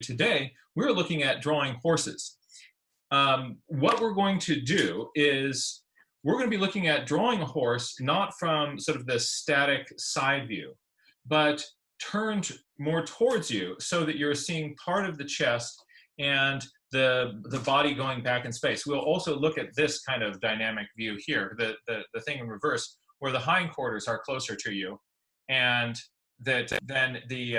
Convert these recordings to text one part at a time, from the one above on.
today, we're looking at drawing horses. What we're going to do is we're going to be looking at drawing a horse not from sort of the static side view, but turned more towards you so that you're seeing part of the chest and the body going back in space. We'll also look at this kind of dynamic view here, the thing in reverse, where the hindquarters are closer to you, and that then the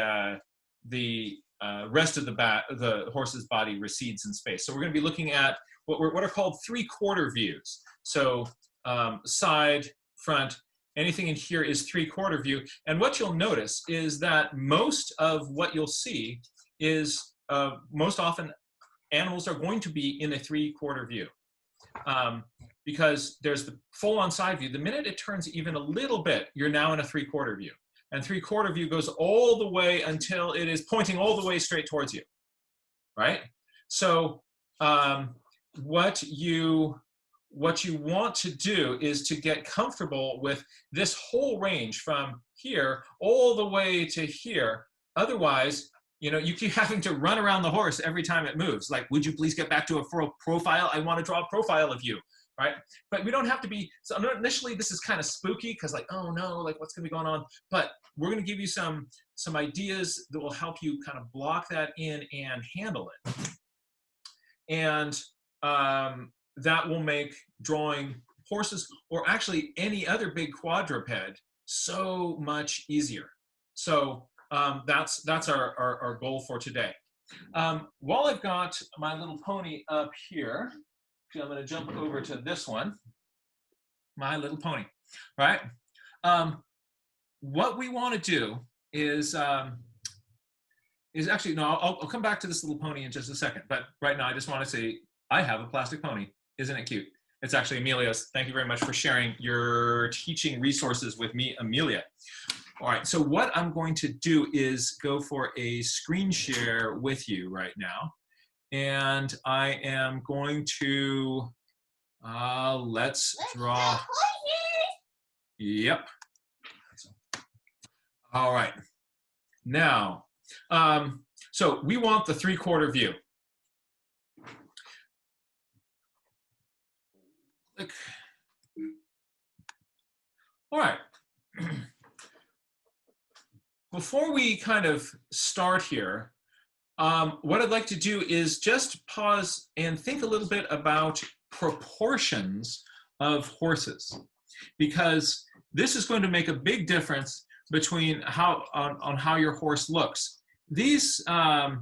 rest of the horse's body recedes in space. So we're going to be looking at what are called three-quarter views. So side, front, anything in here is three-quarter view. And what you'll notice is that most of what you'll see is most often animals are going to be in a three-quarter view. Because there's the full-on side view. The minute it turns even a little bit, you're now in a three-quarter view. And three-quarter view goes all the way until it is pointing all the way straight towards you, right? So what you want to do is to get comfortable with this whole range from here all the way to here. Otherwise, you know, you keep having to run around the horse every time it moves. Like, would you please get back to a profile? I want to draw a profile of you, right? But we don't have to be, so initially this is kind of spooky because like, oh no, like what's gonna be going on? But we're gonna give you some ideas that will help you kind of block that in and handle it. And that will make drawing horses, or actually any other big quadruped, so much easier. So that's our goal for today. While I've got my little pony up here, I'm going to jump over to this one, My Little Pony, right? What we want to do is actually, no, I'll come back to this little pony in just a second, but right now I just want to say I have a plastic pony. Isn't it cute? It's actually Amelia's. Thank you very much for sharing your teaching resources with me, Amelia. All right, so what I'm going to do is go for a screen share with you right now. And I am going to, let's draw. Yep. All right. Now, so we want the three-quarter view. Click. All right. Before we kind of start here, what I'd like to do is just pause and think a little bit about proportions of horses, because this is going to make a big difference between on how your horse looks. These the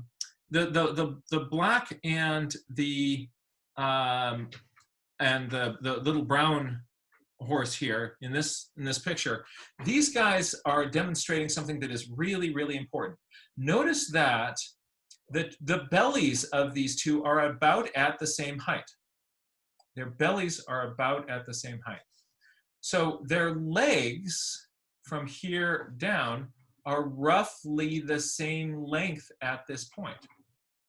black and the little brown horse here in this picture, these guys are demonstrating something that is really, really important. Notice that the bellies of these two are about at the same height. Their bellies are about at the same height. So their legs from here down are roughly the same length at this point.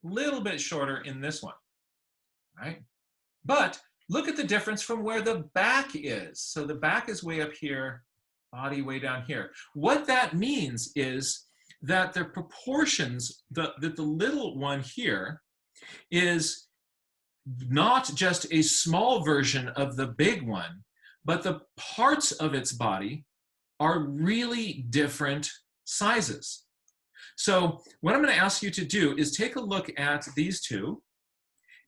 A little bit shorter in this one, right? But look at the difference from where the back is. So the back is way up here, body way down here. What that means is that the proportions, the little one here is not just a small version of the big one, but the parts of its body are really different sizes. So what I'm going to ask you to do is take a look at these two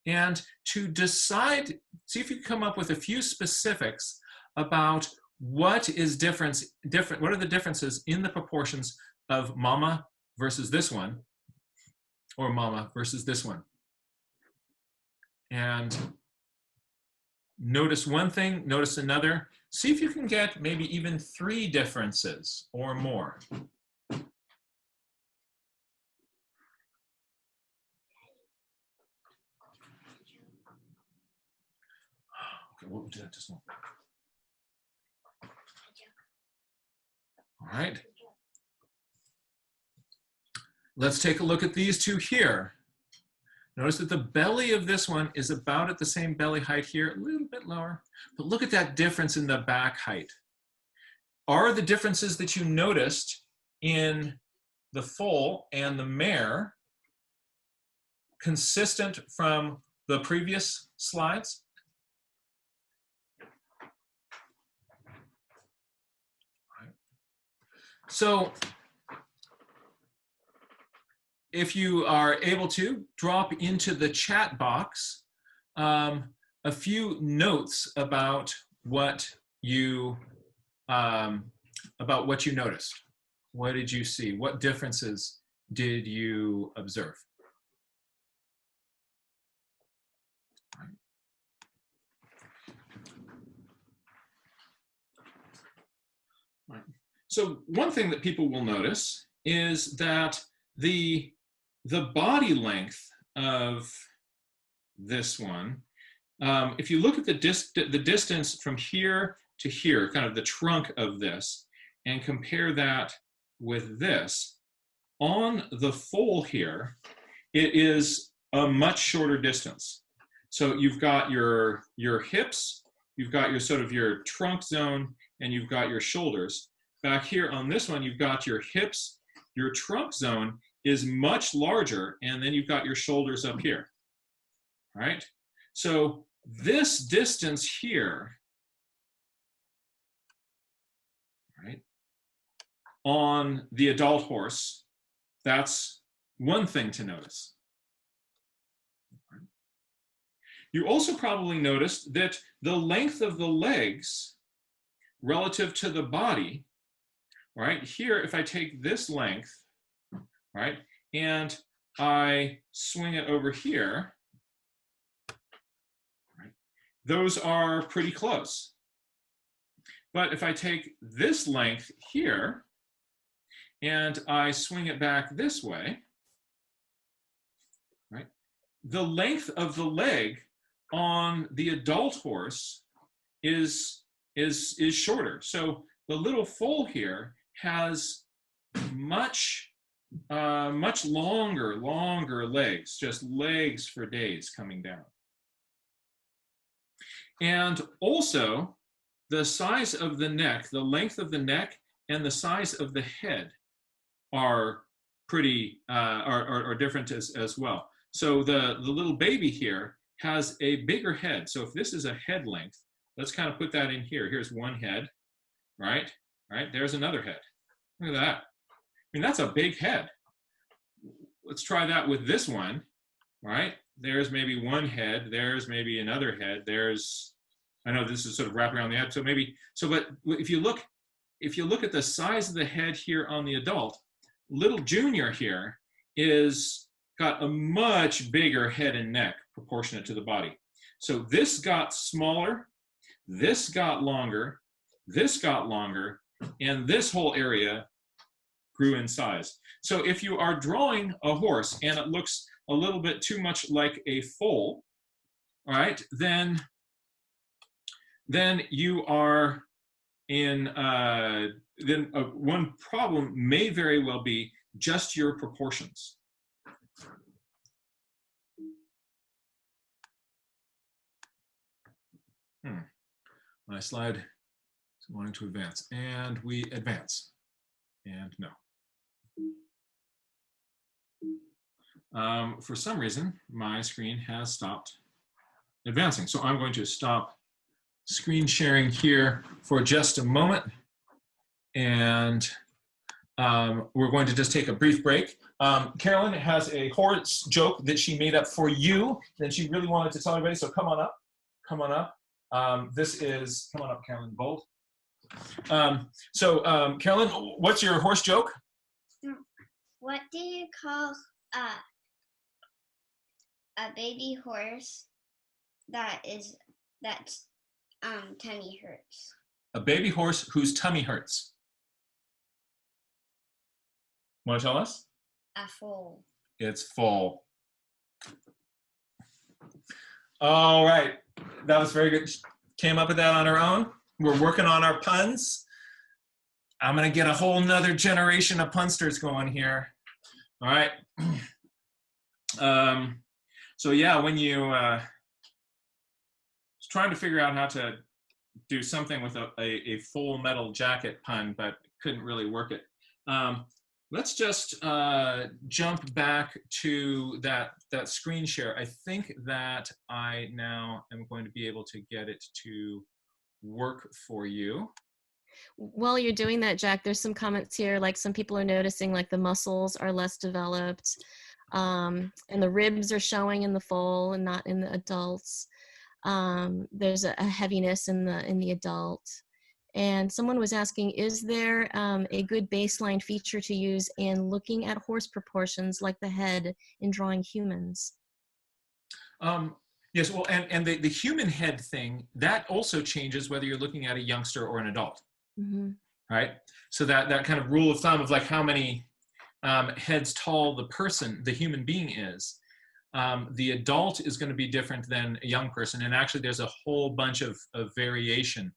and to decide, see if you can come up with a few specifics about what is different, what are the differences in the proportions of mama versus this one, or mama versus this one. And notice one thing, notice another. See if you can get maybe even 3 differences or more. Okay, what would you like to say? All right. Let's take a look at these two here. Notice that the belly of this one is about at the same belly height here, a little bit lower, but look at that difference in the back height. Are the differences that you noticed in the foal and the mare consistent from the previous slides? So if you are able to, drop into the chat box a few notes about what you noticed. What did you see? What differences did you observe? Right. So one thing that people will notice is that the body length of this one, if you look at the distance from here to here, kind of the trunk of this, and compare that with this, on the foal here, it is a much shorter distance. So you've got your hips, you've got your sort of your trunk zone, and you've got your shoulders. Back here on this one, you've got your hips, your trunk zone is much larger, and then you've got your shoulders up here, right? So this distance here, right, on the adult horse, that's one thing to notice. You also probably noticed that the length of the legs relative to the body, right, here, if I take this length, right, and I swing it over here, right, those are pretty close. But if I take this length here and I swing it back this way, right, the length of the leg on the adult horse is shorter. So the little foal here has much longer legs, just legs for days coming down. And also the size of the neck, the length of the neck and the size of the head are pretty are different as well. So the little baby here has a bigger head. So if this is a head length, let's kind of put that in here. Here's one head, right? Right, there's another head. Look at that. I mean, that's a big head. Let's try that with this one, right? There's maybe one head, there's maybe another head, there's, I know this is sort of wrapping around the head, so maybe, but if you look at the size of the head here on the adult, little junior here is got a much bigger head and neck proportionate to the body. So this got smaller, this got longer, and this whole area grew in size. So if you are drawing a horse and it looks a little bit too much like a foal, all right, then you are in, one problem may very well be just your proportions. My slide is wanting to advance, and we advance, and no. For some reason, my screen has stopped advancing. So I'm going to stop screen sharing here for just a moment. And we're going to just take a brief break. Carolyn has a horse joke that she made up for you that she really wanted to tell everybody. So come on up, come on up. This is, come on up, Carolyn, bold. Carolyn, what's your horse joke? What do you call a baby horse that's tummy hurts? A baby horse whose tummy hurts. Want to tell us? A foal. It's foal. All right, that was very good. Came up with that on our own. We're working on our puns. I'm gonna get a whole nother generation of punsters going here. All right. So yeah, when you was trying to figure out how to do something with a full metal jacket pun, but couldn't really work it. let's just jump back to that screen share. I think that I now am going to be able to get it to work for you. While you're doing that, Jack, there's some comments here, like some people are noticing like the muscles are less developed, and the ribs are showing in the foal and not in the adults. There's a heaviness in the adult. And someone was asking, is there a good baseline feature to use in looking at horse proportions like the head in drawing humans? Yes, well, and the human head thing, that also changes whether you're looking at a youngster or an adult, Mm-hmm. right? So that kind of rule of thumb of like how many heads tall the person, the human being is, the adult is going to be different than a young person. And actually, there's a whole bunch of variation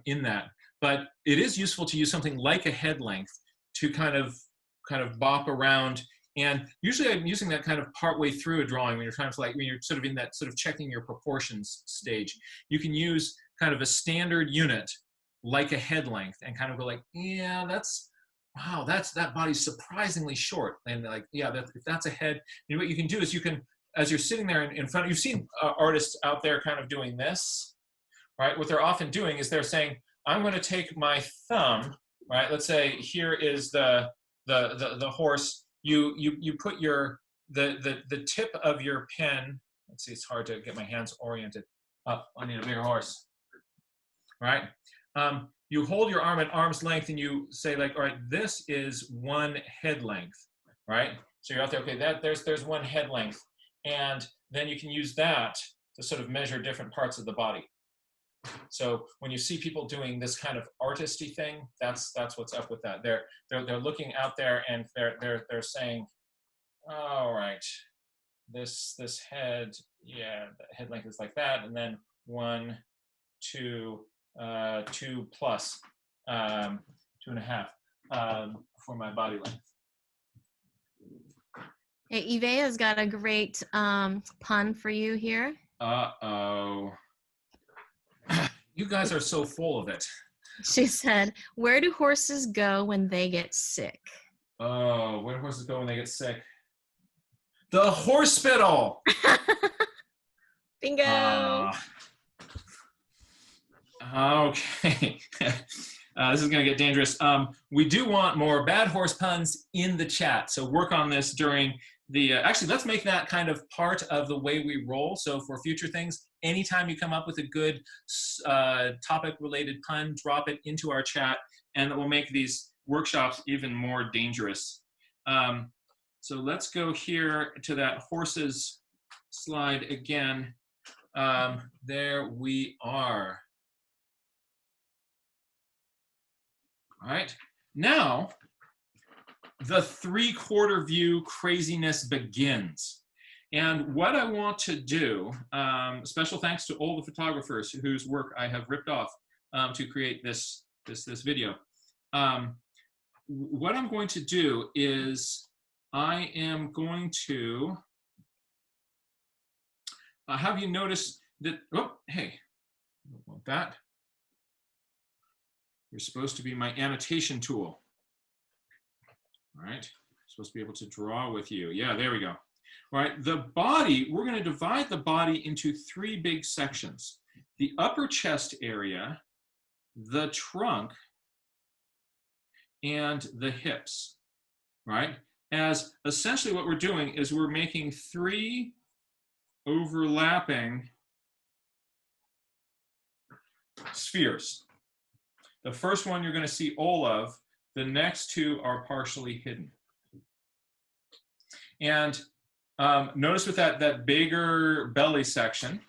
in that. But it is useful to use something like a head length to kind of bop around. And usually I'm using that kind of partway through a drawing when you're trying to like, when you're sort of in that sort of checking your proportions stage. You can use kind of a standard unit like a head length and kind of go like, yeah, wow, that body's surprisingly short. And like, yeah, if that's a head, you know what you can do is you can, as you're sitting there in front, you've seen artists out there kind of doing this, right? What they're often doing is they're saying, I'm going to take my thumb, right? Let's say here is the horse. You put the tip of your pen. Let's see, it's hard to get my hands oriented. I need a bigger horse, right? You hold your arm at arm's length and you say like, all right, this is one head length, right? So you're out there, okay, there's one head length. And then you can use that to sort of measure different parts of the body. So when you see people doing this kind of artisty thing, that's what's up with that. They're looking out there and they're saying, all right, this head, yeah, the head length is like that, and then 1, 2, 2 plus 2.5 for my body length. Hey, Ivea's got a great pun for you here. Uh-oh. You guys are so full of it. She said, where do horses go when they get sick? Oh, where do horses go when they get sick? The hospital! Bingo! Okay. This is going to get dangerous. We do want more bad horse puns in the chat, so work on this during the... actually, let's make that kind of part of the way we roll. So for future things, anytime you come up with a good topic-related pun, drop it into our chat, and it will make these workshops even more dangerous. So let's go here to that horses slide again. There we are. All right, now the three-quarter view craziness begins. And what I want to do, special thanks to all the photographers whose work I have ripped off to create this video. What I'm going to do is I am going to have you notice that, oh, hey, I don't want that. You're supposed to be my annotation tool. All right, supposed to be able to draw with you. Yeah, there we go. All right, the body, we're going to divide the body into 3 big sections. The upper chest area, the trunk, and the hips, right? As essentially what we're doing is we're making 3 overlapping spheres. The first one you're going to see all of, the next 2 are partially hidden. And notice with that bigger belly section,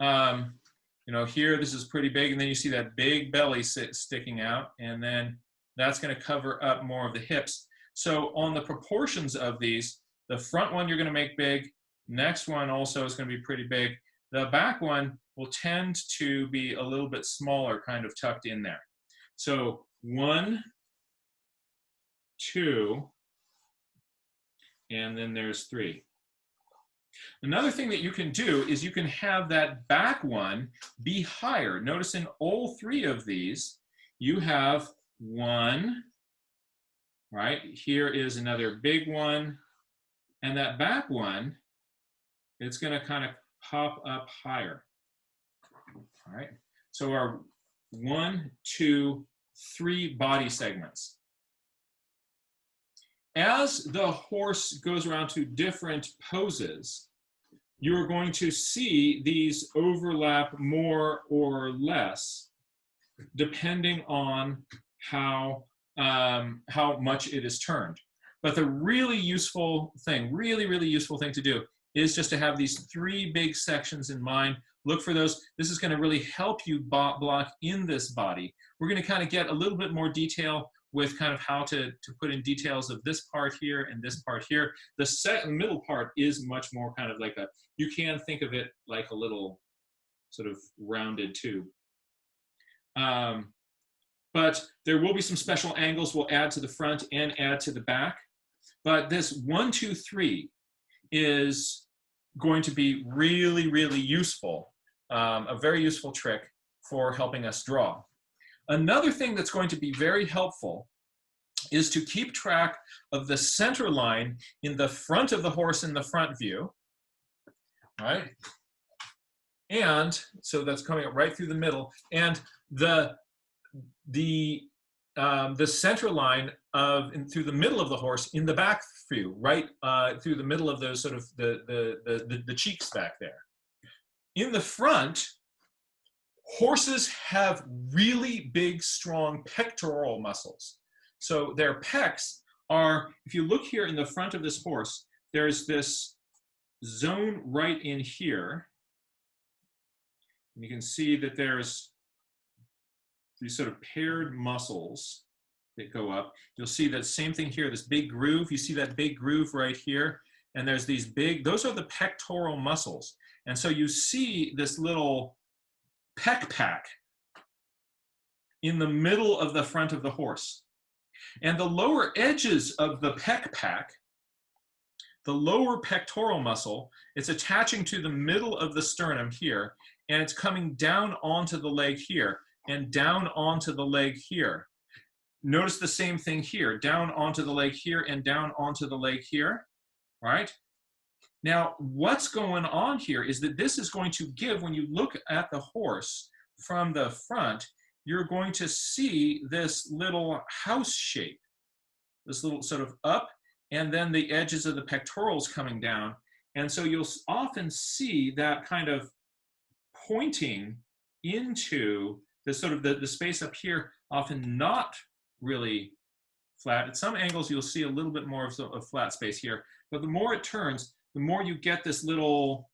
you know, here this is pretty big, and then you see that big belly sticking out, and then that's going to cover up more of the hips. So on the proportions of these, the front one you're going to make big, next one also is going to be pretty big. The back one will tend to be a little bit smaller, kind of tucked in there. So 1, 2, and then there's 3. Another thing that you can do is you can have that back one be higher. Notice in all 3 of these, you have 1, right? Here is another big one. And that back one, it's going to kind of pop up higher. All right. So our 1, 2, 3 body segments. As the horse goes around to different poses, you're going to see these overlap more or less, depending on how much it is turned. But the really useful thing, really useful thing to do is just to have these 3 big sections in mind. Look for those. This is going to really help you block in this body. We're going to kind of get a little bit more detail with kind of how to put in details of this part here and this part here. The middle part is much more kind of like you can think of it like a little sort of rounded tube. But there will be some special angles we'll add to the front and add to the back. But this 1, 2, 3 is going to be really useful, a very useful trick for helping us draw. Another thing that's going to be very helpful is to keep track of the center line in the front of the horse in the front view, right? And so that's coming up right through the middle, and the center line through the middle of the horse in the back view, right through the middle of those sort of the cheeks back there. In the front, horses have really big, strong pectoral muscles. So their pecs are, if you look here in the front of this horse, there's this zone right in here. And you can see that there's these sort of paired muscles that go up. You'll see that same thing here, this big groove. You see that big groove right here. And there's these big, those are the pectoral muscles. And so you see this little pec pack in the middle of the front of the horse. And the lower edges of the pec pack, the lower pectoral muscle, it's attaching to the middle of the sternum here, and it's coming down onto the leg here, and down onto the leg here. Notice the same thing here, down onto the leg here, and down onto the leg here, right? Now, what's going on here is that this is going to give, when you look at the horse from the front, you're going to see this little house shape, this little sort of up, and then the edges of the pectorals coming down. And so you'll often see that kind of pointing into the sort of the space up here, often not really flat. At some angles, you'll see a little bit more of flat space here, but the more it turns, the more you get this little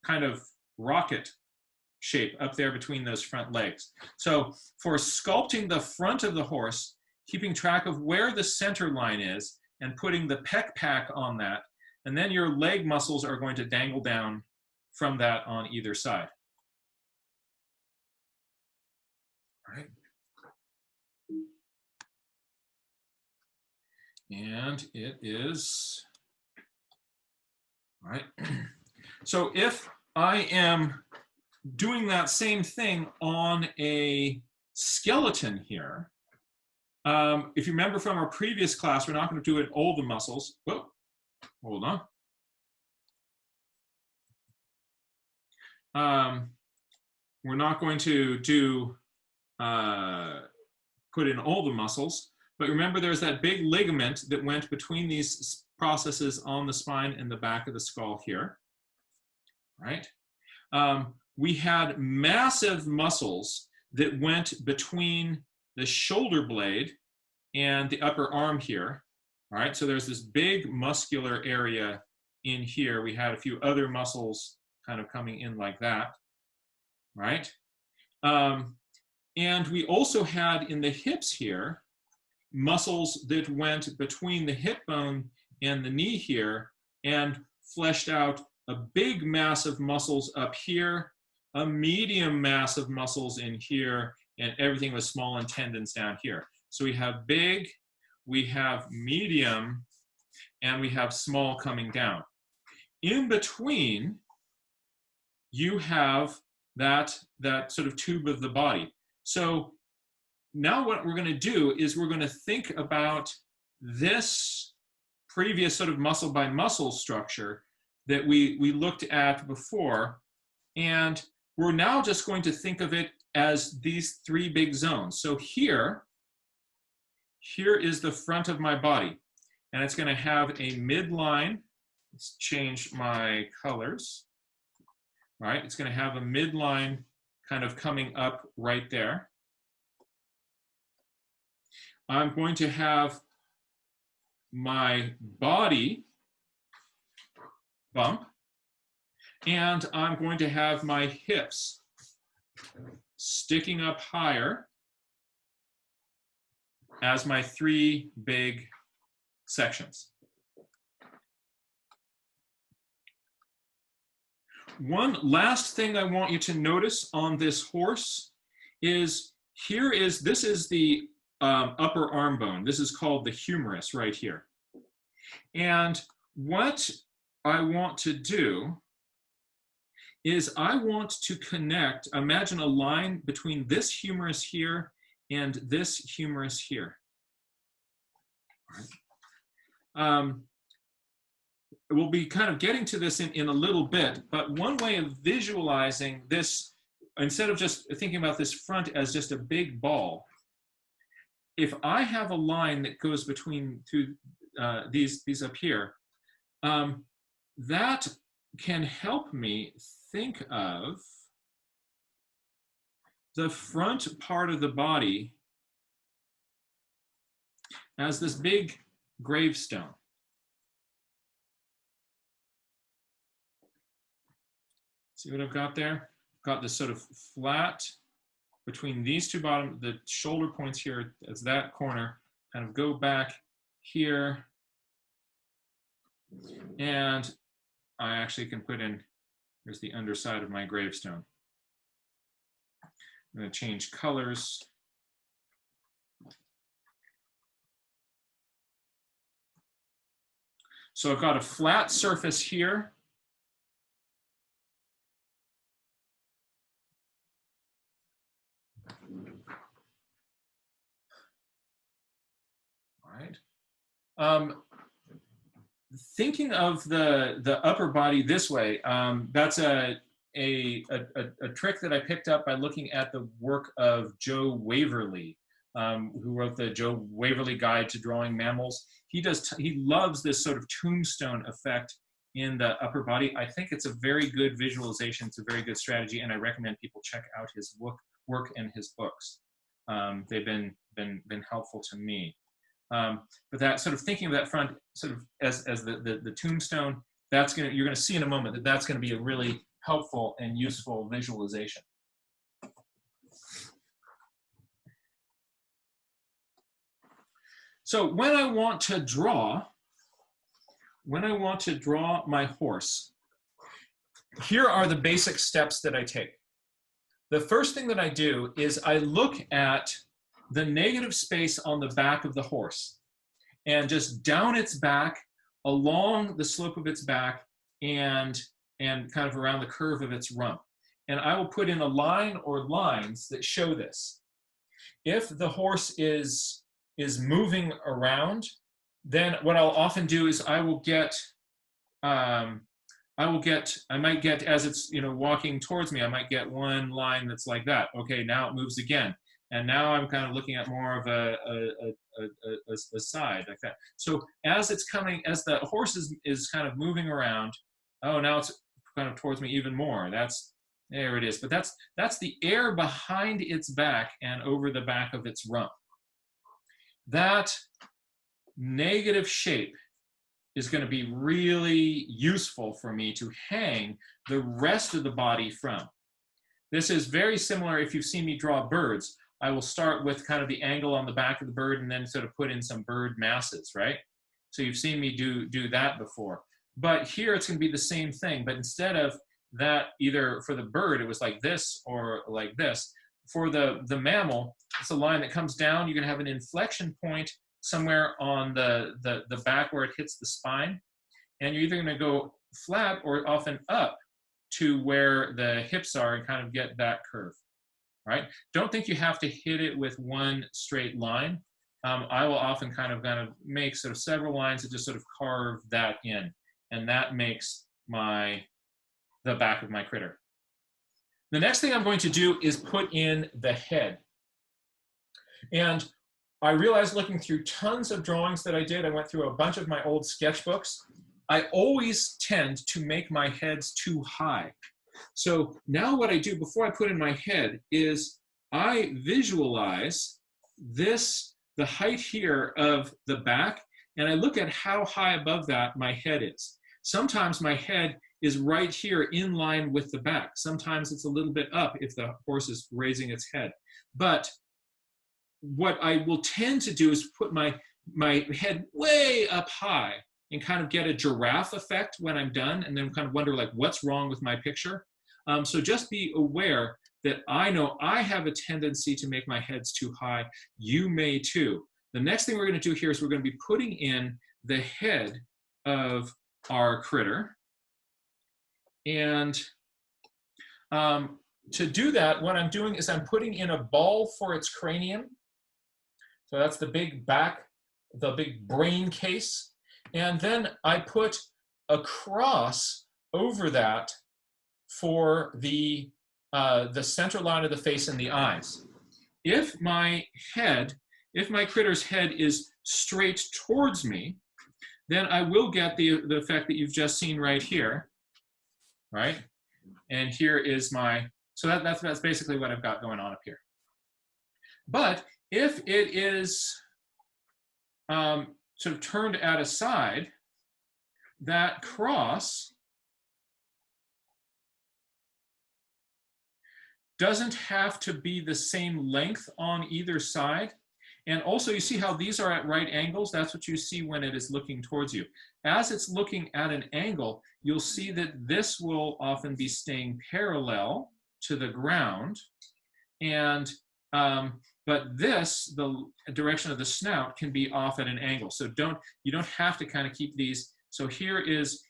kind of rocket shape up there between those front legs. So for sculpting the front of the horse, keeping track of where the center line is and putting the pec pack on that, and then your leg muscles are going to dangle down from that on either side. All right. And it is, all right. So if I am doing that same thing on a skeleton here, if you remember from our previous class, we're not going to do it all the muscles. Whoa, hold on. We're not going to do put in all the muscles, but remember there's that big ligament that went between these processes on the spine and the back of the skull here, right? We had massive muscles that went between the shoulder blade and the upper arm here, all right? So there's this big muscular area in here. We had a few other muscles kind of coming in like that, right? And we also had in the hips here, muscles that went between the hip bone and the knee here and fleshed out a big mass of muscles up here, a medium mass of muscles in here, and everything was small and tendons down here. So we have big, we have medium, and we have small coming down. In between, you have that sort of tube of the body. So now what we're going to do is we're going to think about this previous sort of muscle by muscle structure that we looked at before, and we're now just going to think of it as these three big zones. So here is the front of my body, and it's going to have a midline. Let's change my colors. All right, it's going to have a midline kind of coming up right there. I'm going to have my body bump, and I'm going to have my hips sticking up higher as my three big sections. One last thing I want you to notice on this horse is this is the upper arm bone. This is called the humerus right here. And what I want to do is I want to connect, imagine a line between this humerus here and this humerus here. We'll be kind of getting to this in a little bit, but one way of visualizing this, instead of just thinking about this front as just a big ball, if I have a line that goes between these up here, that can help me think of the front part of the body as this big gravestone. See what I've got there? I've got this sort of flat between these two bottom, the shoulder points here as that corner, kind of go back here. And I actually can put in, here's the underside of my gravestone. I'm going to change colors. So I've got a flat surface here. All right. Thinking of the upper body this way, that's a trick that I picked up by looking at the work of Joe Waverly, who wrote the Joe Waverly Guide to Drawing Mammals. He loves this sort of tombstone effect in the upper body. I think it's a very good visualization. It's a very good strategy, and I recommend people check out his work and his books. They've been helpful to me. But that sort of thinking of that front sort of as the tombstone, you're gonna see in a moment that's gonna be a really helpful and useful visualization. So when I want to draw my horse, here are the basic steps that I take. The first thing that I do is I look at the negative space on the back of the horse and just down its back, along the slope of its back, and kind of around the curve of its rump. And I will put in a line or lines that show this. If the horse is moving around, then what I'll often do is I might get, as it's walking towards me, I might get one line that's like that. Okay, now it moves again. And now I'm kind of looking at more of a side like that. So as the horse is kind of moving around, oh, now it's kind of towards me even more. There it is. But that's the air behind its back and over the back of its rump. That negative shape is going to be really useful for me to hang the rest of the body from. This is very similar if you've seen me draw birds. I will start with kind of the angle on the back of the bird and then sort of put in some bird masses, right? So you've seen me do that before. But here it's going to be the same thing, but instead of that, either for the bird, it was like this or like this. For the mammal, it's a line that comes down. You're going to have an inflection point somewhere on the back where it hits the spine. And you're either going to go flat or often up to where the hips are and kind of get that curve, right? Don't think you have to hit it with one straight line. I will often kind of make sort of several lines and just sort of carve that in. And that makes the back of my critter. The next thing I'm going to do is put in the head. And I realized looking through tons of drawings that I did, I went through a bunch of my old sketchbooks, I always tend to make my heads too high. So now what I do before I put in my head is I visualize the height here of the back, and I look at how high above that my head is. Sometimes my head is right here in line with the back. Sometimes it's a little bit up if the horse is raising its head. But what I will tend to do is put my head way up high and kind of get a giraffe effect when I'm done, and then kind of wonder like what's wrong with my picture. So just be aware that I know I have a tendency to make my heads too high. You may too. The next thing we're going to do here is we're going to be putting in the head of our critter. And to do that, what I'm doing is I'm putting in a ball for its cranium. So that's the big the big brain case. And then I put a cross over that for the center line of the face and the eyes. If my critter's head is straight towards me, then I will get the effect that you've just seen right here, right? And here is so that's basically what I've got going on up here. But if it is sort of turned at a side, that cross doesn't have to be the same length on either side. And also you see how these are at right angles? That's what you see when it is looking towards you. As it's looking at an angle, you'll see that this will often be staying parallel to the ground. And but the direction of the snout can be off at an angle. So you don't have to kind of keep these. So here is,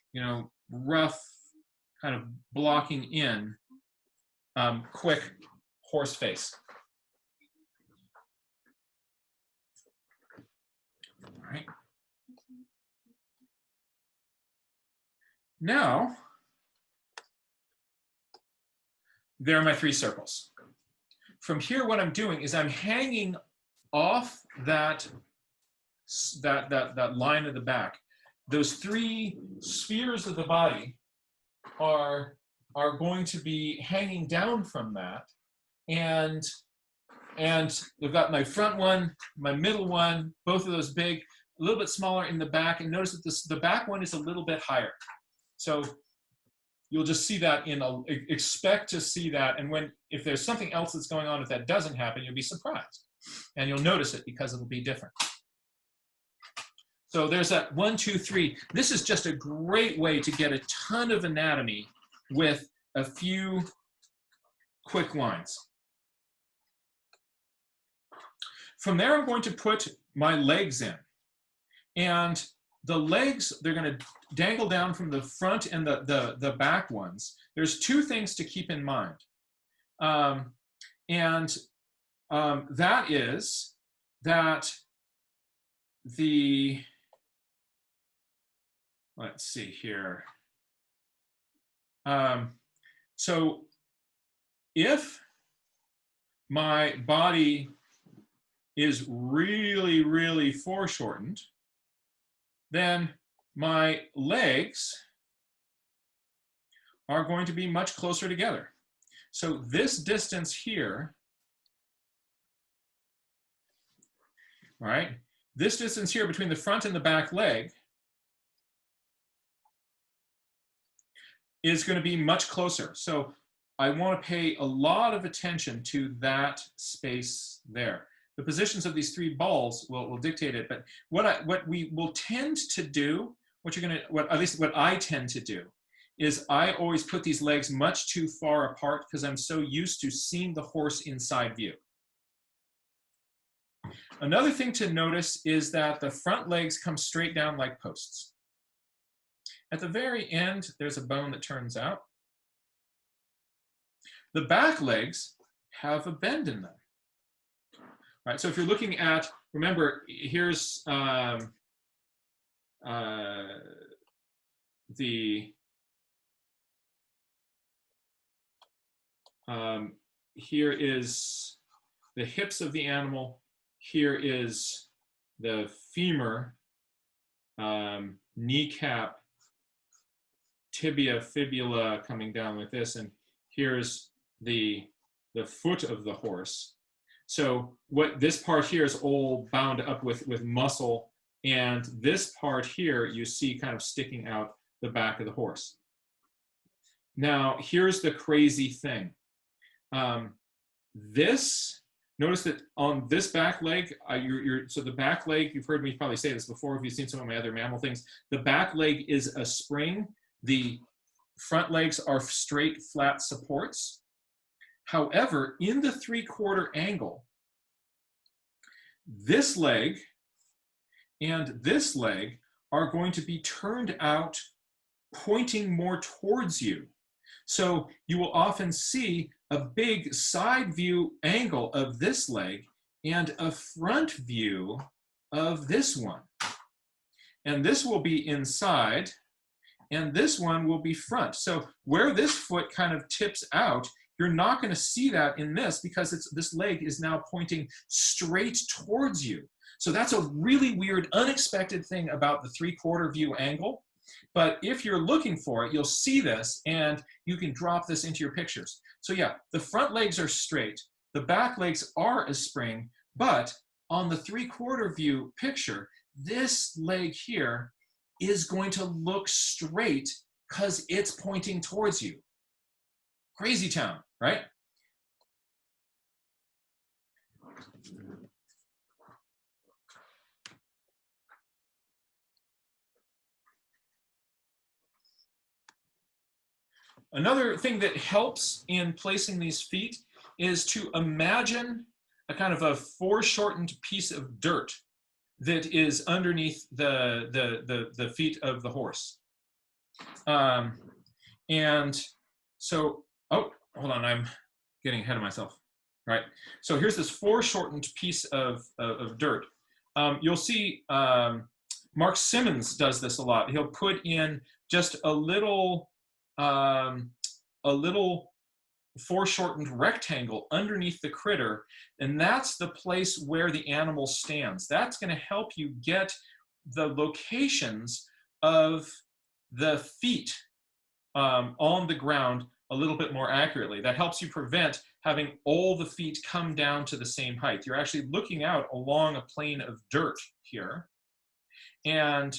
rough kind of blocking in quick horse face. All right. Now, there are my 3 circles. From here, what I'm doing is I'm hanging off that line of the back. Those 3 spheres of the body are going to be hanging down from that, and I've got my front one, my middle one, both of those big, a little bit smaller in the back, and notice that the back one is a little bit higher. So you'll just see that expect to see that, and if there's something else that's going on, if that doesn't happen, you'll be surprised, and you'll notice it because it'll be different. So there's that 1, 2, 3. This is just a great way to get a ton of anatomy with a few quick lines. From there, I'm going to put my legs in. And the legs, they're going to dangle down from the front and the back ones. There's 2 things to keep in mind. That is that let's see here. So if my body is really, really foreshortened, then my legs are going to be much closer together. So this distance here, right? This distance here between the front and the back leg is going to be much closer. So I want to pay a lot of attention to that space there. The positions of these 3 balls will dictate it, but what we will tend to do, at least what I tend to do, is I always put these legs much too far apart because I'm so used to seeing the horse inside view. Another thing to notice is that the front legs come straight down like posts. At the very end, there's a bone that turns out. The back legs have a bend in them. Right, so if you're looking at remember, here's here is the hips of the animal. Here is the femur, kneecap, tibia, fibula coming down like this, and here's the foot of the horse. So what this part here is all bound up with muscle, and this part here you see kind of sticking out the back of the horse. Now here's the crazy thing. Notice that on this back leg, so the back leg, you've heard me probably say this before if you've seen some of my other mammal things, the back leg is a spring. The front legs are straight, flat supports. However, in the 3/4 angle, this leg and this leg are going to be turned out pointing more towards you. So you will often see a big side view angle of this leg and a front view of this one. And this will be inside, and this one will be front. So where this foot kind of tips out, you're not going to see that in this because this leg is now pointing straight towards you. So that's a really weird, unexpected thing about the 3/4 view angle. But if you're looking for it, you'll see this, and you can drop this into your pictures. So yeah, the front legs are straight, the back legs are a spring, but on the 3/4 view picture, this leg here is going to look straight because it's pointing towards you. Crazy town, right? Another thing that helps in placing these feet is to imagine a kind of a foreshortened piece of dirt that is underneath the feet of the horse. And so, oh, hold on, I'm getting ahead of myself. Right. So here's this foreshortened piece of dirt. You'll see Mark Simmons does this a lot. He'll put in just a little foreshortened rectangle underneath the critter, and that's the place where the animal stands. That's going to help you get the locations of the feet on the ground a little bit more accurately. That helps you prevent having all the feet come down to the same height. You're actually looking out along a plane of dirt here. And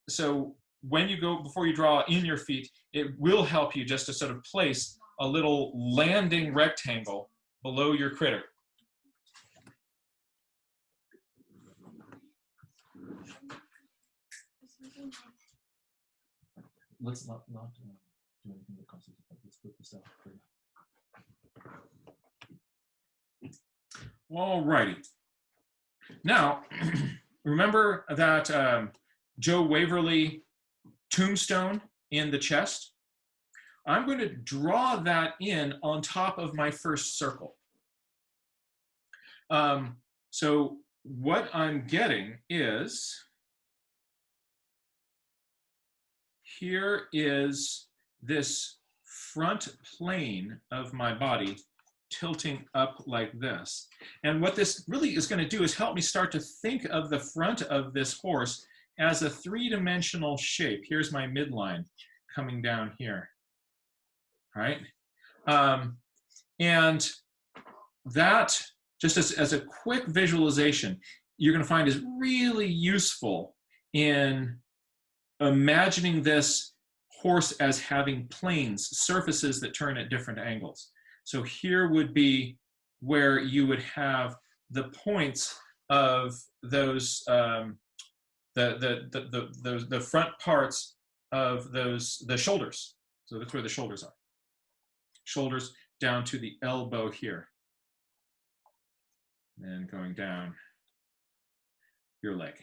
so when you go, before you draw in your feet, it will help you just to sort of place a little landing rectangle below your critter. Let's not do anything that causes it. Let's put this out for now. All righty. Now, remember that Joe Waverly tombstone in the chest? I'm going to draw that in on top of my first circle. So what I'm getting is, here is this front plane of my body tilting up like this. And what this really is going to do is help me start to think of the front of this horse as a three-dimensional shape. Here's my midline coming down here. All right. And that, just as a quick visualization, you're going to find is really useful in imagining this horse as having planes, surfaces that turn at different angles. So here would be where you would have the points of those the front parts of the shoulders. So that's where the shoulders are. Shoulders down to the elbow here. And going down your leg.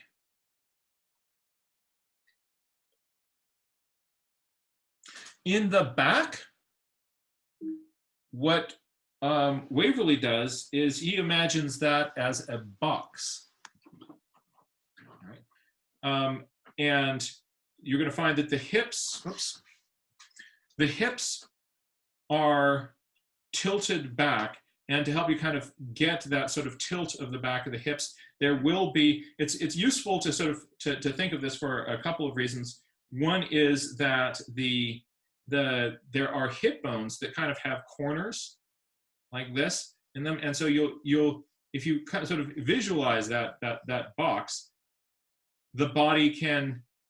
In the back, what Waverly does is he imagines that as a box. Right? And you're going to find that the hips are tilted back. And to help you kind of get that sort of tilt of the back of the hips, there will be, it's useful to sort of to think of this for a couple of reasons. One is that there are hip bones that kind of have corners like this in them, and so you'll if you kind of sort of visualize that box, the body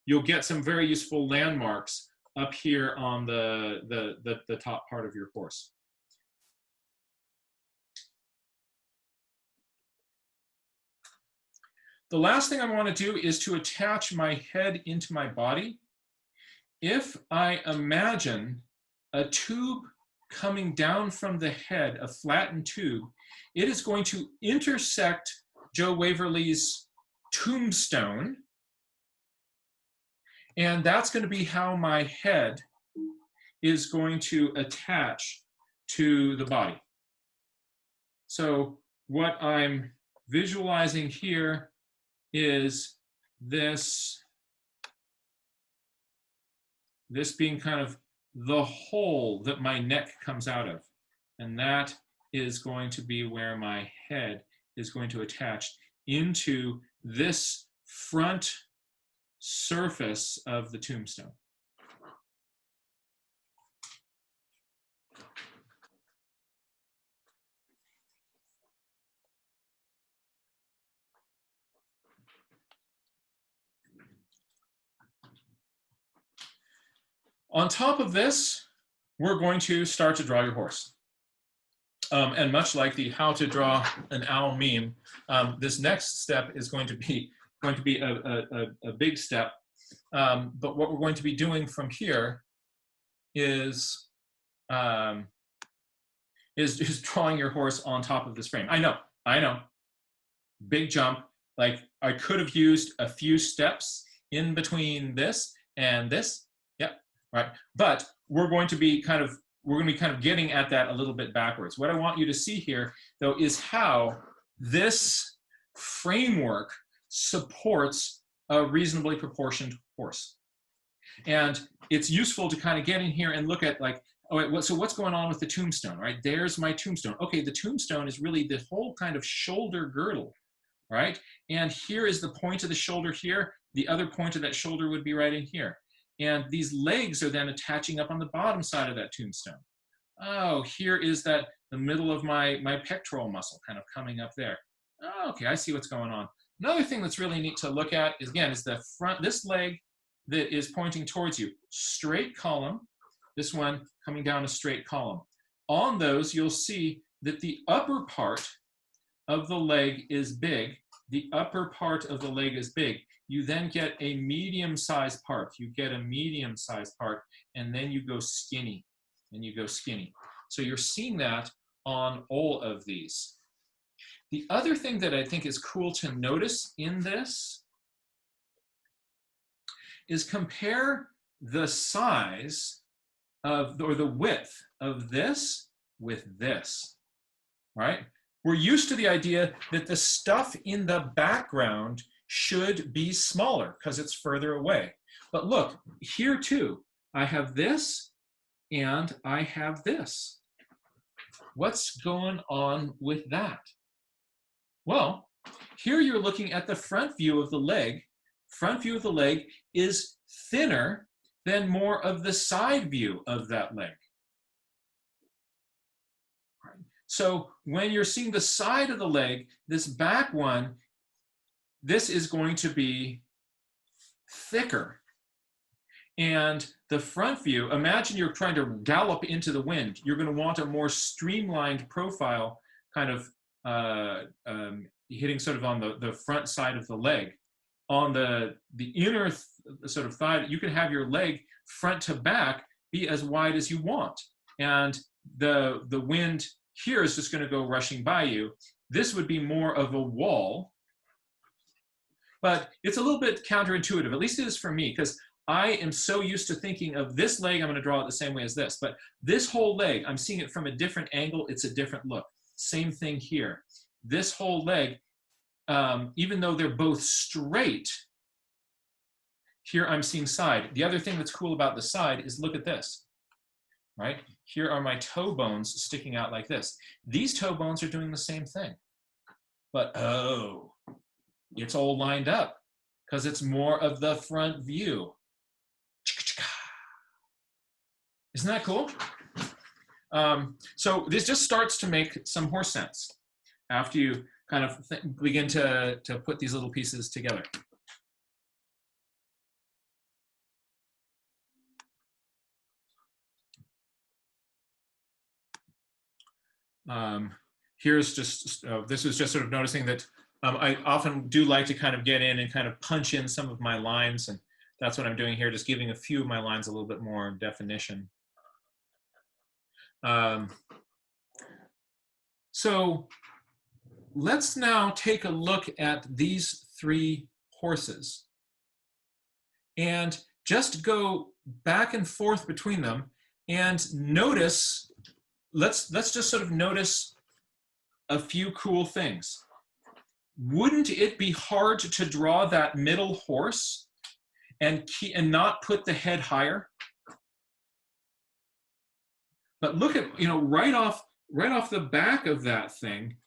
you'll get some very useful landmarks up here on the top part of your horse. The last thing I want to do is to attach my head into my body. If I imagine a tube coming down from the head, a flattened tube, it is going to intersect Joe Waverly's tombstone. And that's going to be how my head is going to attach to the body. So what I'm visualizing here is this being kind of the hole that my neck comes out of. And that is going to be where my head is going to attach into this front surface of the tombstone. On top of this, we're going to start to draw your horse. And much like the how to draw an owl meme, this next step is going to be a big step. But what we're going to be doing from here is drawing your horse on top of this frame. I know, big jump. Like I could have used a few steps in between this and this. Right, but we're going to be kind of getting at that a little bit backwards. What I want you to see here, though, is how this framework supports a reasonably proportioned horse. And it's useful to kind of get in here and look at like, so what's going on with the tombstone, right? There's my tombstone. Okay, the tombstone is really the whole kind of shoulder girdle, right? And here is the point of the shoulder here. The other point of that shoulder would be right in here. And these legs are then attaching up on the bottom side of that tombstone. Oh, here is the middle of my pectoral muscle kind of coming up there. Oh, okay, I see what's going on. Another thing that's really neat to look at is, again, is the front, this leg that is pointing towards you. Straight column, this one coming down a straight column. On those, you'll see that the upper part of the leg is big. The upper part of the leg is big. You then get a medium-sized part. You get a medium-sized part, and then you go skinny, and you go skinny. So you're seeing that on all of these. The other thing that I think is cool to notice in this is compare the size of, or the width of this with this, right? We're used to the idea that the stuff in the background should be smaller because it's further away. But look, here too, I have this and I have this. What's going on with that? Well, here you're looking at the front view of the leg. Front view of the leg is thinner than more of the side view of that leg. So when you're seeing the side of the leg, this back one, this is going to be thicker. And the front view, imagine you're trying to gallop into the wind. You're going to want a more streamlined profile, kind of hitting sort of on the front side of the leg. On the inner sort of thigh, you can have your leg front to back be as wide as you want. And the wind here is just going to go rushing by you. This would be more of a wall. But it's a little bit counterintuitive, at least it is for me, because I am so used to thinking of this leg, I'm going to draw it the same way as this. But this whole leg, I'm seeing it from a different angle. It's a different look. Same thing here. This whole leg, even though they're both straight, here I'm seeing side. The other thing that's cool about the side is look at this, right? Here are my toe bones sticking out like this. These toe bones are doing the same thing. But oh, it's all lined up because it's more of the front view. Isn't that cool? So this just starts to make some horse sense after you kind of begin to put these little pieces together. Here's just, this is just sort of noticing that I often do like to kind of get in and kind of punch in some of my lines, and that's what I'm doing here, just giving a few of my lines a little bit more definition. So let's now take a look at these three horses and just go back and forth between them and notice, let's just sort of notice a few cool things. Wouldn't it be hard to draw that middle horse and not put the head higher? But look at, you know, right off the back of that thing,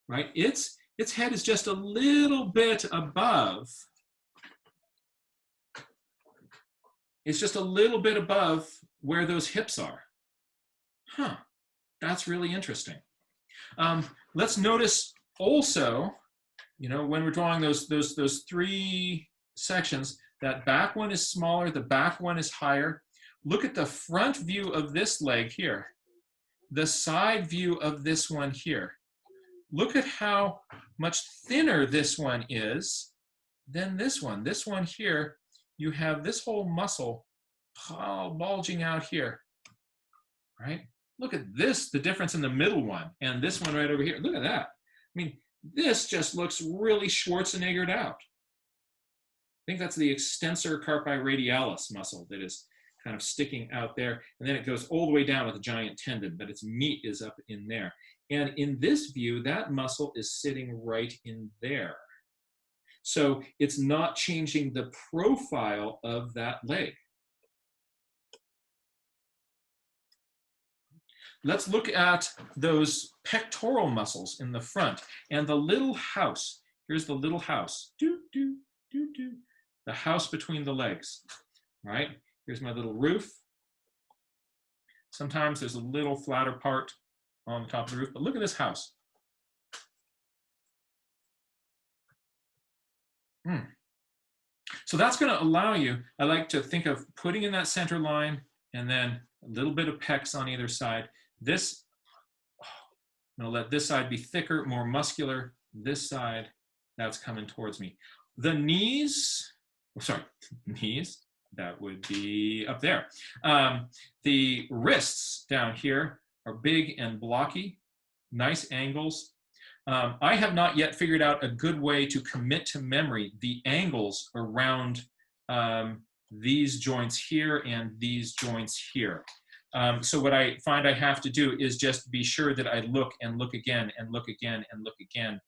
right? Its head is just a little bit above. It's just a little bit above where those hips are. Huh, that's really interesting. Let's notice also, you know, when we're drawing those three sections, that back one is smaller, the back one is higher. Look at the front view of this leg here, the side view of this one here. Look at how much thinner this one is than this one. This one here, you have this whole muscle bulging out here, right? Look at this, the difference in the middle one and this one right over here. Look at that. I mean, this just looks really Schwarzeneggered out. I think that's the extensor carpi radialis muscle that is kind of sticking out there. And then it goes all the way down with a giant tendon, but its meat is up in there. And in this view, that muscle is sitting right in there. So it's not changing the profile of that leg. Let's look at those pectoral muscles in the front and the little house. Here's the little house. Do, do, do, do. The house between the legs, right? Here's my little roof. Sometimes there's a little flatter part on the top of the roof, but look at this house. So that's going to allow you, I like to think of putting in that center line and then a little bit of pecs on either side. This, I'm going to let this side be thicker, more muscular. This side, that's coming towards me. The knees, knees, that would be up there. The wrists down here are big and blocky, nice angles. I have not yet figured out a good way to commit to memory the angles around these joints here and these joints here. So what I find I have to do is just be sure that I look and look again and look again and look again,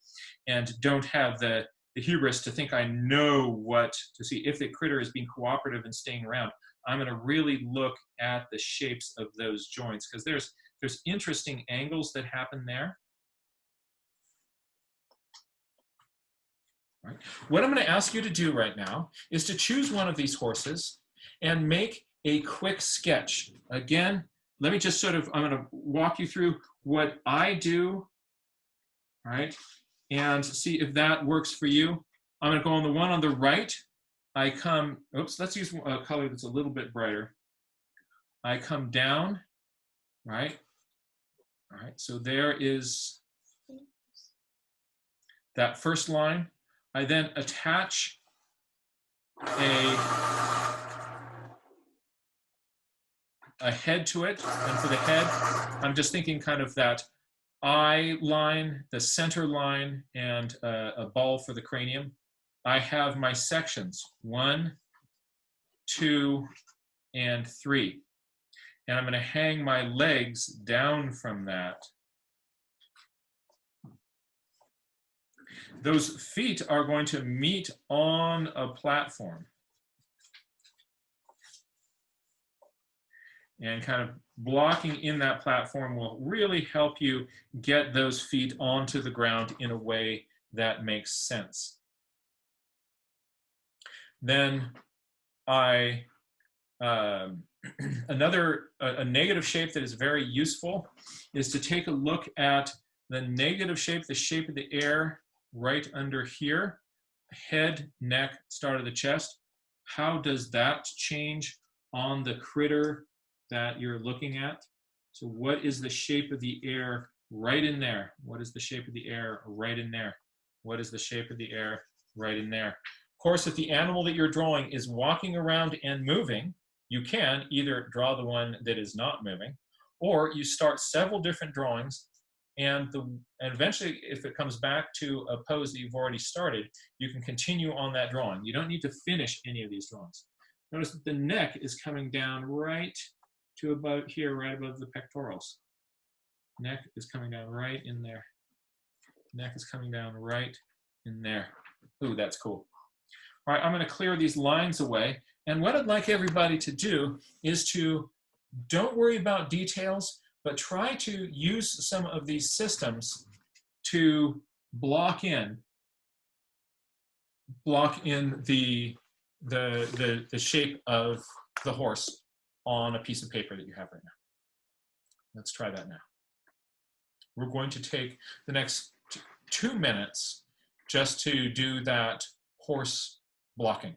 and don't have the hubris to think I know what to see. If the critter is being cooperative and staying around, I'm going to really look at the shapes of those joints, because there's interesting angles that happen there. Right. What I'm going to ask you to do right now is to choose one of these horses and make a quick sketch. Again, let me just I'm going to walk you through what I do, right, and see if that works for you. I'm going to go on the one on the right. I come, let's use a color that's a little bit brighter. I come down, right? All right, so there is that first line. I then attach a head to it, and for the head, I'm just thinking kind of that eye line, the center line, and a ball for the cranium. I have my sections, 1, 2, and 3. And I'm going to hang my legs down from that. Those feet are going to meet on a platform. And kind of blocking in that platform will really help you get those feet onto the ground in a way that makes sense. Then a negative shape that is very useful is to take a look at the negative shape, the shape of the air right under here, head, neck, start of the chest. How does that change on the critter that you're looking at? So what is the shape of the air right in there? What is the shape of the air right in there? What is the shape of the air right in there? Of course, if the animal that you're drawing is walking around and moving, you can either draw the one that is not moving, or you start several different drawings, and eventually, if it comes back to a pose that you've already started, you can continue on that drawing. You don't need to finish any of these drawings. Notice that the neck is coming down right to about here, right above the pectorals. Neck is coming down right in there. Neck is coming down right in there. Ooh, that's cool. All right, I'm going to clear these lines away. And what I'd like everybody to do is to don't worry about details, but try to use some of these systems to block in the shape of the horse on a piece of paper that you have right now. Let's try that now. We're going to take the next 2 minutes just to do that horse blocking.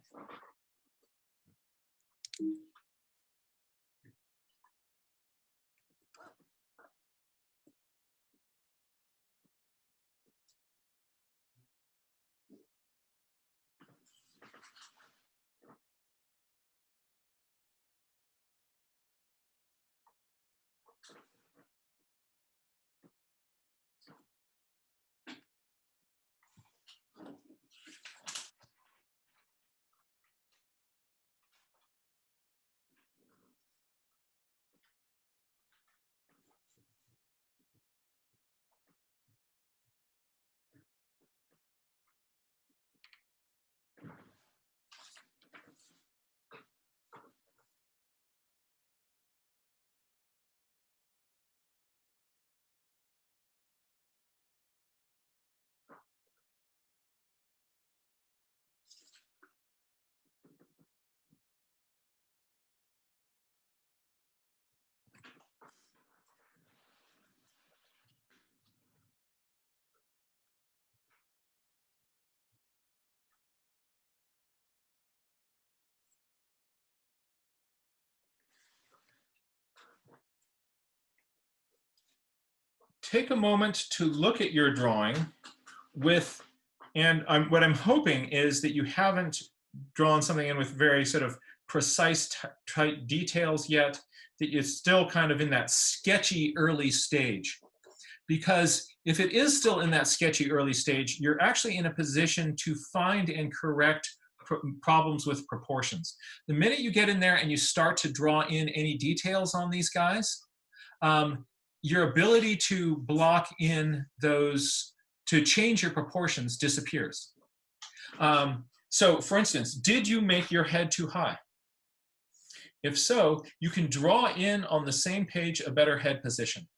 Take a moment to look at your drawing what I'm hoping is that you haven't drawn something in with very sort of precise tight details yet, that it's still kind of in that sketchy early stage. Because if it is still in that sketchy early stage, you're actually in a position to find and correct problems with proportions. The minute you get in there and you start to draw in any details on these guys, your ability to block in those, to change your proportions disappears. So for instance, did you make your head too high? If so, you can draw in on the same page a better head position.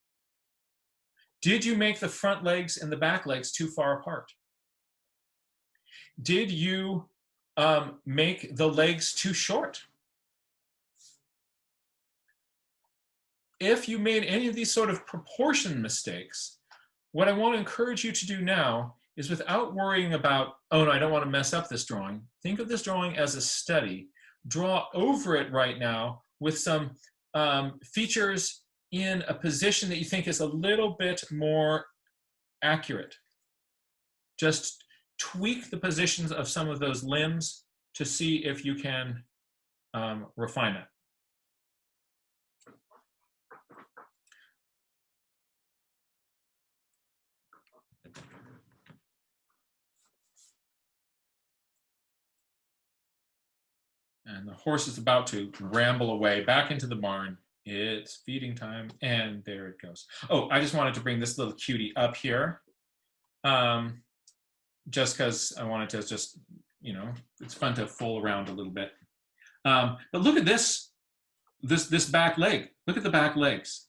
Did you make the front legs and the back legs too far apart? Did you make the legs too short? If you made any of these sort of proportion mistakes, what I want to encourage you to do now is, without worrying about, oh no, I don't want to mess up this drawing, think of this drawing as a study. Draw over it right now with some features in a position that you think is a little bit more accurate. Just tweak the positions of some of those limbs to see if you can refine it. And And the horse is about to ramble away back into the barn. It's feeding time, and there it goes. Oh, I just wanted to bring this little cutie up here, just because I wanted to just, you know, it's fun to fool around a little bit. But look at this back leg. Look at the back legs.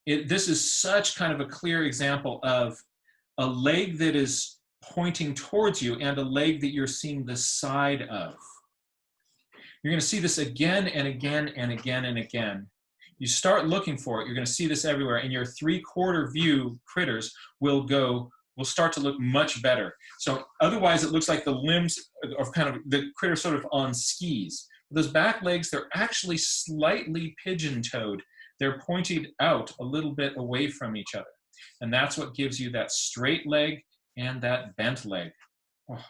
This is such kind of a clear example of a leg that is pointing towards you and a leg that you're seeing the side of. You're going to see this again and again and again and again. You start looking for it, you're going to see this everywhere, and your three-quarter view critters will start to look much better. So otherwise it looks like the limbs are kind of, the critter sort of on skis. Those back legs, they're actually slightly pigeon-toed. They're pointed out a little bit away from each other. And that's what gives you that straight leg and that bent leg. Oh.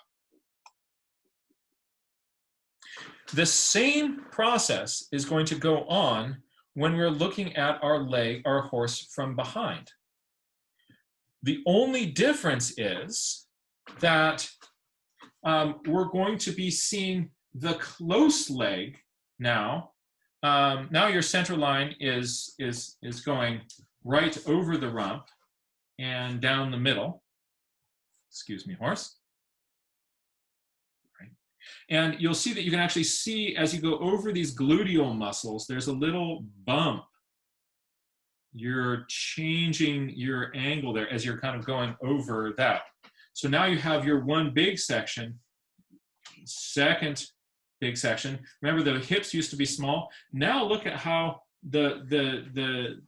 The same process is going to go on when we're looking at our horse from behind. The only difference is that we're going to be seeing the close leg now. Now your center line is going right over the rump and down the middle. Excuse me, horse. Right. And you'll see that you can actually see as you go over these gluteal muscles, there's a little bump. You're changing your angle there as you're kind of going over that. So now you have your one big section, second big section. Remember, the hips used to be small. Now look at how the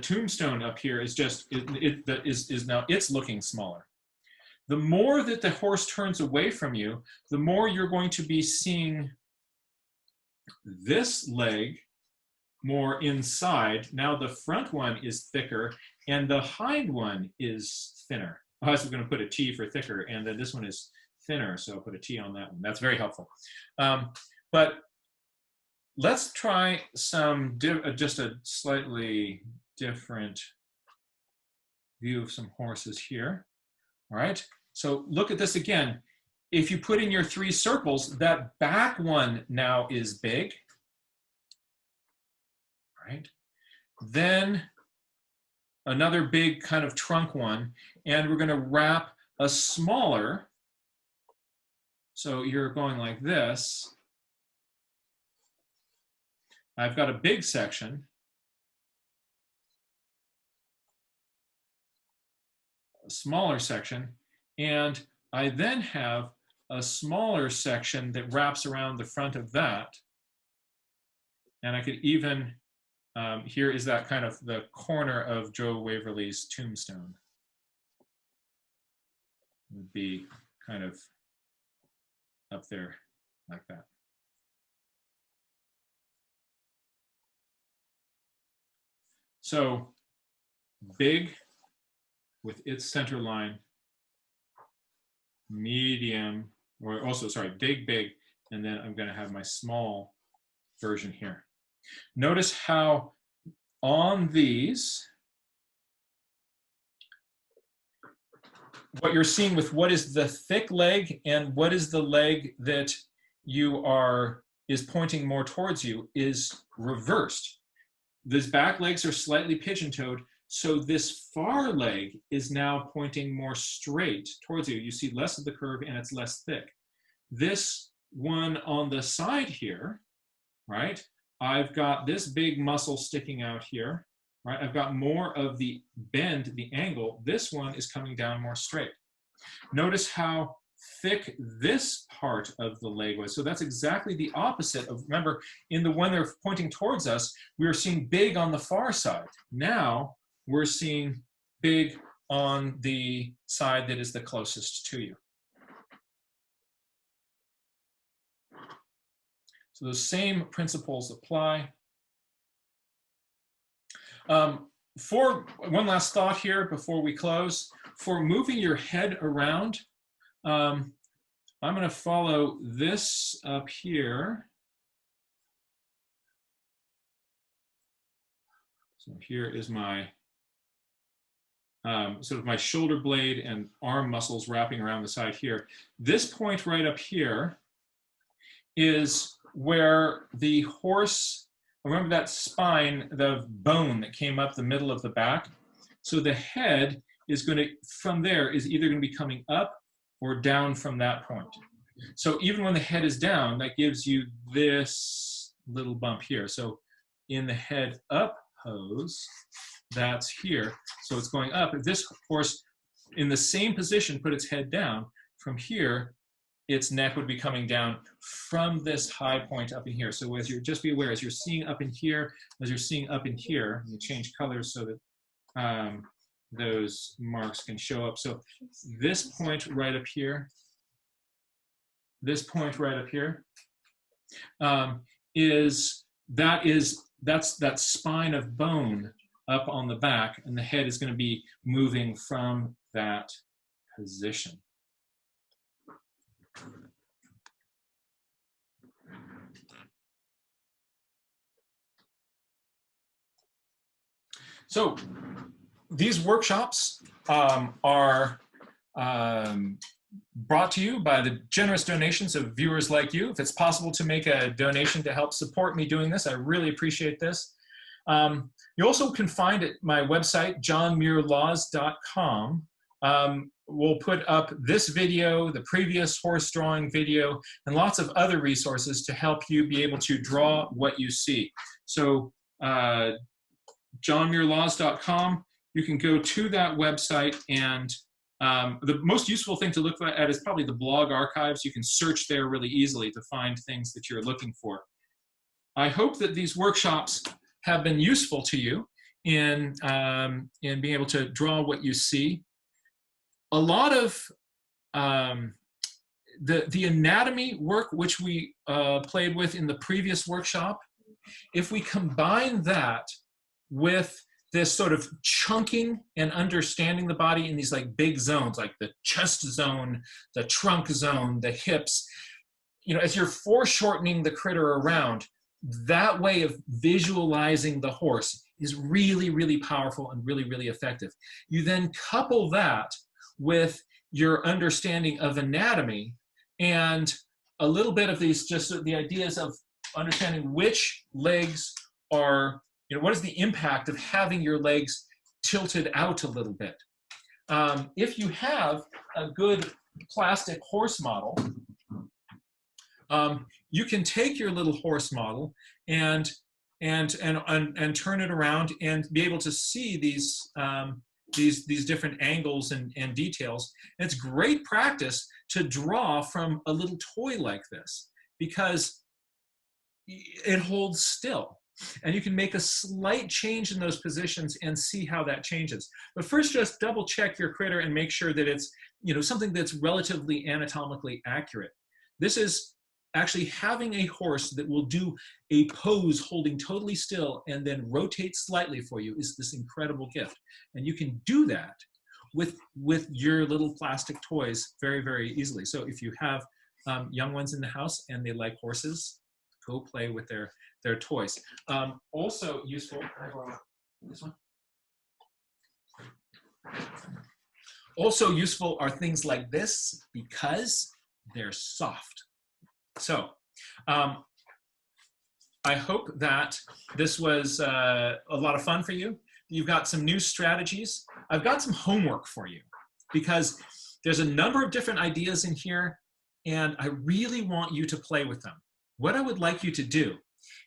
tombstone up here is just now it's looking smaller. The more that the horse turns away from you, the more you're going to be seeing this leg more inside. Now the front one is thicker and the hind one is thinner. I was going to put a T for thicker, and then this one is thinner, so I'll put a T on that one. That's very helpful. But let's try just a slightly different view of some horses here. All right, so look at this again. If you put in your three circles, that back one now is big. All right, then another big kind of trunk one, and we're going to wrap a smaller. So you're going like this. I've got a big section. A smaller section, and I then have a smaller section that wraps around the front of that. And I could even, here is that kind of the corner of Joe Waverly's tombstone. It would be kind of up there like that. So big with its center line, medium, or also, sorry, big, and then I'm going to have my small version here. Notice how on these, what you're seeing with what is the thick leg and what is the leg that is pointing more towards you is reversed. These back legs are slightly pigeon-toed, so this far leg is now pointing more straight towards you. You see less of the curve and it's less thick. This one on the side here, right? I've got this big muscle sticking out here, right? I've got more of the bend, the angle. This one is coming down more straight. Notice how thick this part of the leg was. So that's exactly the opposite of, remember, in the one they're pointing towards us, we were seeing big on the far side. Now we're seeing big on the side that is the closest to you. So those same principles apply. For one last thought here before we close, for moving your head around, I'm going to follow this up here. So here is my sort of my shoulder blade and arm muscles wrapping around the side here. This point right up here is where the horse, remember that spine, the bone that came up the middle of the back? So the head is going to, from there, is either going to be coming up or down from that point. So even when the head is down, that gives you this little bump here. So in the head up pose, that's here. So it's going up. If this horse, in the same position, put its head down, from here, its neck would be coming down from this high point up in here. So as you're, just be aware, as you're seeing up in here, as you're seeing up in here, you change colors so that those marks can show up. So this point right up here, this point right up here, that's that spine of bone up on the back, and the head is going to be moving from that position. So these workshops are brought to you by the generous donations of viewers like you. If it's possible to make a donation to help support me doing this, I really appreciate this. You also can find at my website, johnmuirlaws.com. We'll put up this video, the previous horse drawing video, and lots of other resources to help you be able to draw what you see. So johnmuirlaws.com, you can go to that website, and the most useful thing to look at is probably the blog archives. You can search there really easily to find things that you're looking for. I hope that these workshops have been useful to you in being able to draw what you see. A lot of the anatomy work, which we played with in the previous workshop, if we combine that with this sort of chunking and understanding the body in these like big zones, like the chest zone, the trunk zone, the hips, you know, as you're foreshortening the critter around, that way of visualizing the horse is really, really powerful and really, really effective. You then couple that with your understanding of anatomy and a little bit of these, just the ideas of understanding which legs are, you know, what is the impact of having your legs tilted out a little bit? If you have a good plastic horse model, you can take your little horse model and turn it around and be able to see these different angles and details. And it's great practice to draw from a little toy like this because it holds still. And you can make a slight change in those positions and see how that changes. But first, just double check your critter and make sure that it's, you know, something that's relatively anatomically accurate. This is actually having a horse that will do a pose holding totally still and then rotate slightly for you is this incredible gift. And you can do that with your little plastic toys very, very easily. So if you have young ones in the house and they like horses, go play with their toys. Also useful, this one. Also useful are things like this because they're soft. So I hope that this was a lot of fun for you. You've got some new strategies. I've got some homework for you because there's a number of different ideas in here and I really want you to play with them. What I would like you to do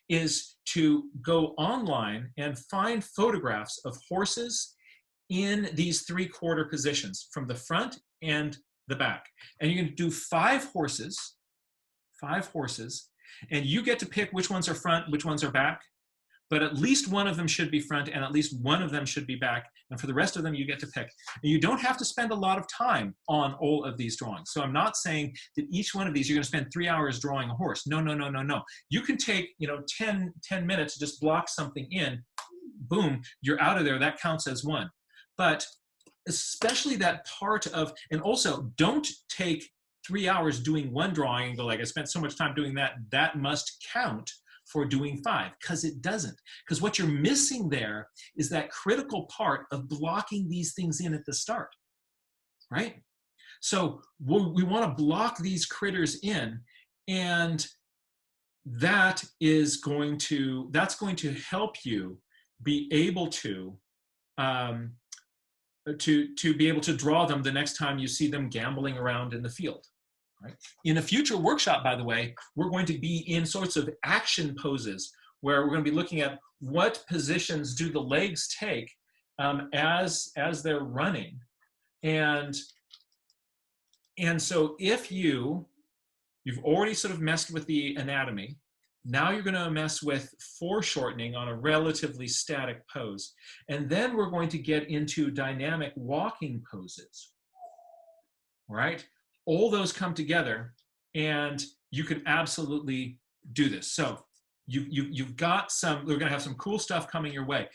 is to go online and find photographs of horses in these three-quarter positions from the front and the back. And you're going to do 5 horses, and you get to pick which ones are front, which ones are back, but at least one of them should be front and at least one of them should be back. And for the rest of them, you get to pick. And you don't have to spend a lot of time on all of these drawings. So I'm not saying that each one of these, you're going to spend 3 hours drawing a horse. No, no, no, no, no. You can take, you know, 10 minutes to just block something in. Boom, you're out of there. That counts as one. But especially that part of, and also don't take 3 hours doing one drawing and go like, I spent so much time doing that, that must count for doing 5, because it doesn't. Because what you're missing there is that critical part of blocking these things in at the start, right? So we want to block these critters in, and that's going to help you be able to be able to draw them the next time you see them gambling around in the field. Right? In a future workshop, by the way, we're going to be in sorts of action poses where we're going to be looking at what positions do the legs take as they're running, and so if you've already sort of messed with the anatomy, now you're going to mess with foreshortening on a relatively static pose, and then we're going to get into dynamic walking poses. Right? All those come together, and you can absolutely do this. So you've got some. We're going to have some cool stuff coming your way.